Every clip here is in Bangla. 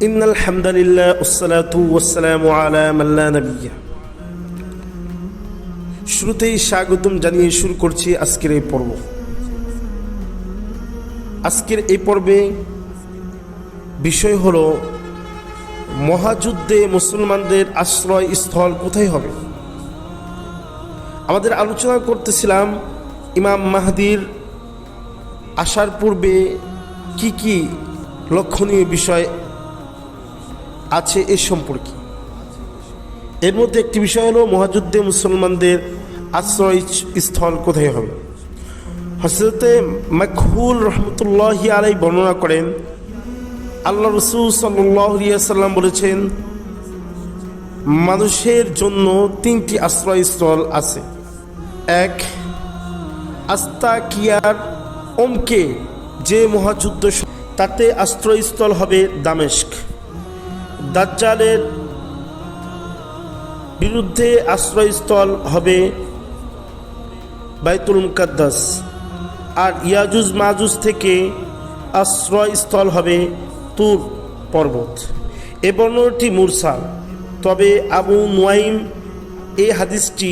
ইন্নাল হামদুলিল্লাহ ওয়াসসালাতু ওয়াসসালামু আলা মান লা নাবিয়্যা। শুরুতেই স্বাগতম জানিয়ে শুরু করছি আজকের এই পর্ব। আজকের এই পর্বে বিষয় হলো মহাযুদ্ধে মুসলমানদের আশ্রয় স্থল কোথায় হবে। আমাদের আলোচনা করতেছিলাম ইমাম মাহদির আসার পূর্বে কি কি লক্ষণীয় বিষয় আছে এ সম্পর্কে। এর মধ্যে একটি বিষয় হলো মহাযুদ্ধে মুসলমানদের আশ্রয় স্থল কোথায় হবে। হযরতে মাকহুল রহমতুল্লাহি আলাইহি বর্ণনা করেন, আল্লাহ রাসূল সাল্লাল্লাহু আলাইহি ওয়াসাল্লাম বলেছেন, মানুষের জন্য তিনটি আশ্রয়স্থল আছে। এক, আস্তাকিয়ার ওমকে যে মহাযুদ্ধ তাতে আশ্রয়স্থল হবে দামেস্ক। দাজ্জালের বিরুদ্ধে আশ্রয়স্থল হবে বাইতুল মুকাদ্দাস, আর ইয়াজুজ মাজুজ থেকে আশ্রয়স্থল হবে তুর পর্বত। এ বর্ণনাটি মুরসাল, তবে আবু নুয়াইম এই হাদিসটি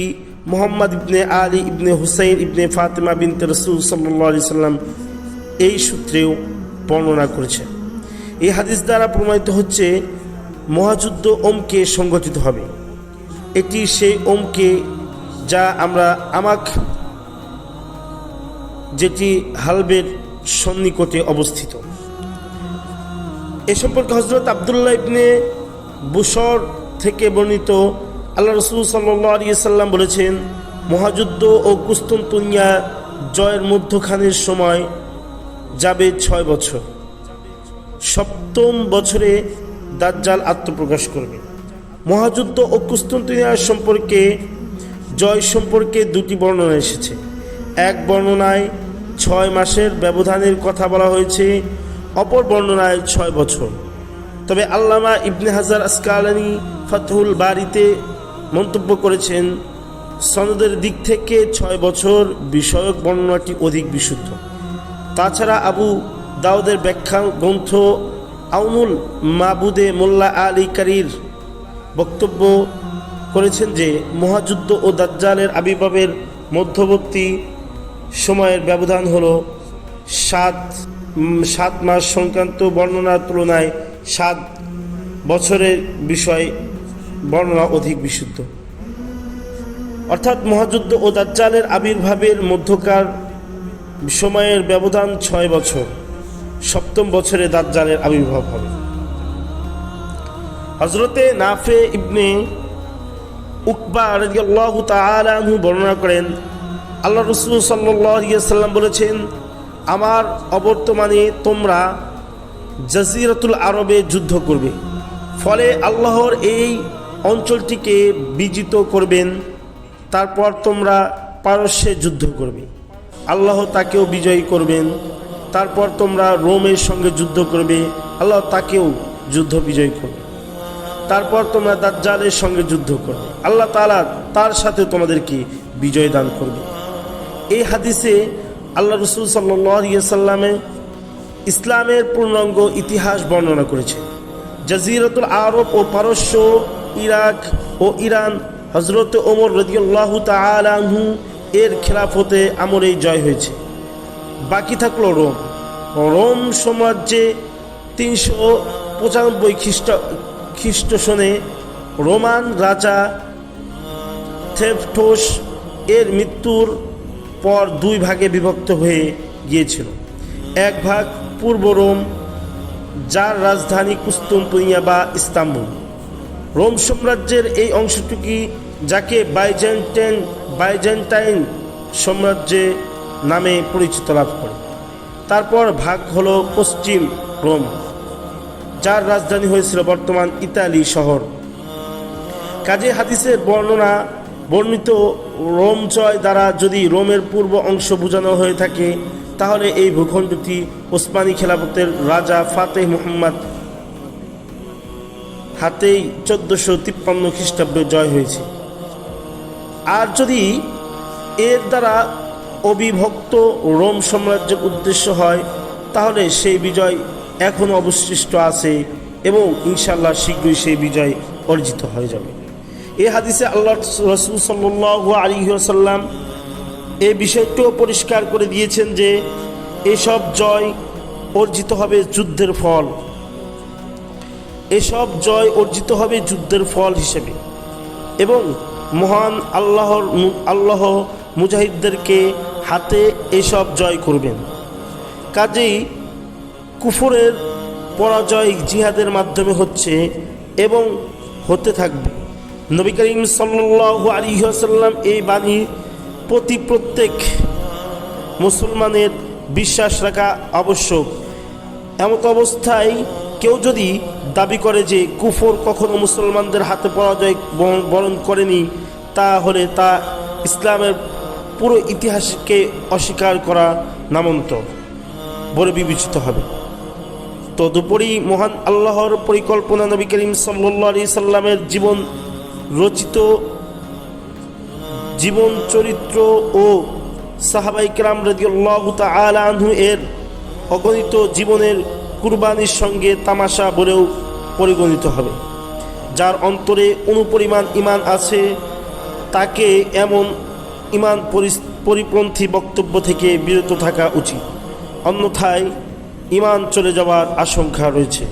মুহাম্মদ ইবনে আলী ইবনে হুসাইন ইবনে ফাতেমা বিনতে রাসূল সাল্লাল্লাহু আলাইহি সাল্লাম এই সূত্রেও বর্ণনা করেছেন। এই হাদিস দ্বারা প্রমাণিত হচ্ছে মহাযুদ্ধ ওমকে সংগঠিত হবে। এটি সেই ওমকে যা আমরা আমাক, যেটি হালবের সন্নিকটে অবস্থিত। এ সম্পর্কে হযরত আব্দুল্লাহ ইবনে বুশর থেকে বর্ণিত, আল্লাহ রাসূল সাল্লাল্লাহু আলাইহি সাল্লাম বলেছেন, মহাযুদ্ধ ও কুস্তুনতুনিয়া জয়ের মধ্যখানের সময় যাবে 6 বছর। 7ম বছরে দাজ্জাল আত্মপ্রকাশ করবে। মহাযুদ্ধ ও কুস্তুনতুনিয়া সম্পর্কে জয় সম্পর্কে দুটি বর্ণনা এসেছে। এক বর্ণনায় 6 মাসের ব্যবধানের কথা বলা হয়েছে, অপর বর্ণনায় 6 বছর। তবে আল্লামা ইবনে হাজার আসকালানি ফাতহুল বারিতে মন্তব্য করেছেন, সনদের দিক থেকে 6 বছর বিষয়ক বর্ণনাটি অধিক বিশুদ্ধ। তাছাড়া আবু দাউদের ব্যাখ্যা গ্রন্থ আউনুল মাবুদে মোল্লা আলী কারির বক্তব্য করেছেন যে মহাযুদ্ধ ও দাজ্জালের আবির্ভাবের মধ্যবর্তী সময়ের ব্যবধান হল 7 মাস সংক্রান্ত বর্ণনার তুলনায় 7 বছরের বিষয় বর্ণনা অধিক বিশুদ্ধ। অর্থাৎ মহাযুদ্ধ ও দাজ্জালের আবির্ভাবের মধ্যকার সময়ের ব্যবধান 6 বছর। 7ম বছরে দাজ্জালের আবির্ভাব হবে। হযরতে নাফে ইবনে উকবা রাদিয়াল্লাহু তাআলা আনহু বর্ণনা করেন, আল্লাহ রাসূল সাল্লাল্লাহু আলাইহি ওয়াসাল্লাম বলেছেন, আমার অবর্তমানে তোমরা জাজিরাতুল আরবে যুদ্ধ করবে, ফলে আল্লাহর এই অঞ্চলটিকে বিজিত করবেন। তারপর তোমরা পারস্যে যুদ্ধ করবে, আল্লাহ তাকেও বিজয়ী করবেন। তারপর তোমরা রোমের সঙ্গে যুদ্ধ করবে, আল্লাহ তাকেও যুদ্ধ বিজয়ী করবে। তারপর তোমরা দাজ্জালের সঙ্গে যুদ্ধ করবে, আল্লাহ তাআলা তার সাথে তোমাদেরকে বিজয় দান করবে। এই হাদিসে আল্লাহ রাসূল সাল্লাল্লাহু আলাইহি ওয়াসাল্লাম ইসলামের পূর্ণাঙ্গ ইতিহাস বর্ণনা করেছে। জাজিরাতুল আরব ও পারস্য, ইরাক ও ইরান হযরত ওমর রাদিয়াল্লাহু তাআলা আনহু এর খেলাফতে আমলেই জয় হয়েছে। বাকি থাকলো রোম। রোম সাম্রাজ্যে 395 খ্রিস্ট সনে রোমান রাজা থেফটোস এর মৃত্যুর পর 2 ভাগে বিভক্ত হয়ে গিয়েছিল। এক ভাগ পূর্ব রোম, যার রাজধানী কুস্তুনতুনিয়া বা ইস্তাম্বুল। রোম সাম্রাজ্যের এই অংশটুকু, যাকে বাইজেন্টাইন সাম্রাজ্য নামে পরিচিত লাভ করে। তারপর ভাগ হলো পশ্চিম রোম, যার রাজধানী হয়েছিল বর্তমান ইতালি শহর। কাজে হাদিসের বর্ণিত রোম জয় দ্বারা যদি রোমের পূর্ব অংশ বোঝানো হয়ে থাকে, তাহলে এই ভূখণ্ডটি ওসমানী খেলাফতের রাজা ফাতেহ মুহাম্মদ হাতেই 1453 খ্রিস্টাব্দে জয় হয়েছে। আর যদি এর দ্বারা অবিভক্ত রোম সাম্রাজ্যের উদ্দেশ্য হয়, তাহলে সেই বিজয় এখনও অবশিষ্ট আছে এবং ইনশাআল্লাহ শীঘ্রই সেই বিজয় অর্জিত হয়ে যাবে। এই হাদিসে আল্লাহ রাসূল সাল্লাল্লাহু আলাইহি ওয়াসাল্লাম এই বিষয়টিও পরিষ্কার করে দিয়েছেন যে এসব জয় অর্জিত হবে যুদ্ধের ফল, এসব জয় অর্জিত হবে যুদ্ধের ফল হিসেবে, এবং মহান আল্লাহ মুজাহিদদেরকে হাতে এসব জয় করবেন। কাজেই কুফরের পরাজয় জিহাদের মাধ্যমে হচ্ছে এবং হতে থাকবে। নবী করিম সাল্লাল্লাহু আলাইহি ওয়াসাল্লাম এই বাণী প্রতি প্রত্যেক মুসলমানের বিশ্বাস রাখা আবশ্যক। এমত অবস্থায় কেউ যদি দাবি করে যে কুফর কখনো মুসলমানদের হাতে পরাজয় বরণ করেনি, তাহলে তা ইসলামের পুরো ইতিহাসকে অস্বীকার করা নামন্তর বলে বিবেচিত হবে। তদুপরি মহান আল্লাহর পরিকল্পনা নবী করিম সাল্লাল্লাহু আলাইহি সাল্লামের জীবন রচিত জীবন চরিত্র ও সাহাবায়ে কেরাম রাদিয়াল্লাহু তাআলা আনহু এর অগণিত জীবনের কুরবানির সঙ্গে তামাশা বলেও পরিগণিত হবে। যার অন্তরে অনুপরিমাণ ঈমান আছে তাকে এমন ঈমান পরিপন্থী বক্তব্য থেকে বিরত থাকা উচিত, অন্যথায় ঈমান চলে যাওয়ার আশঙ্কা রয়েছে।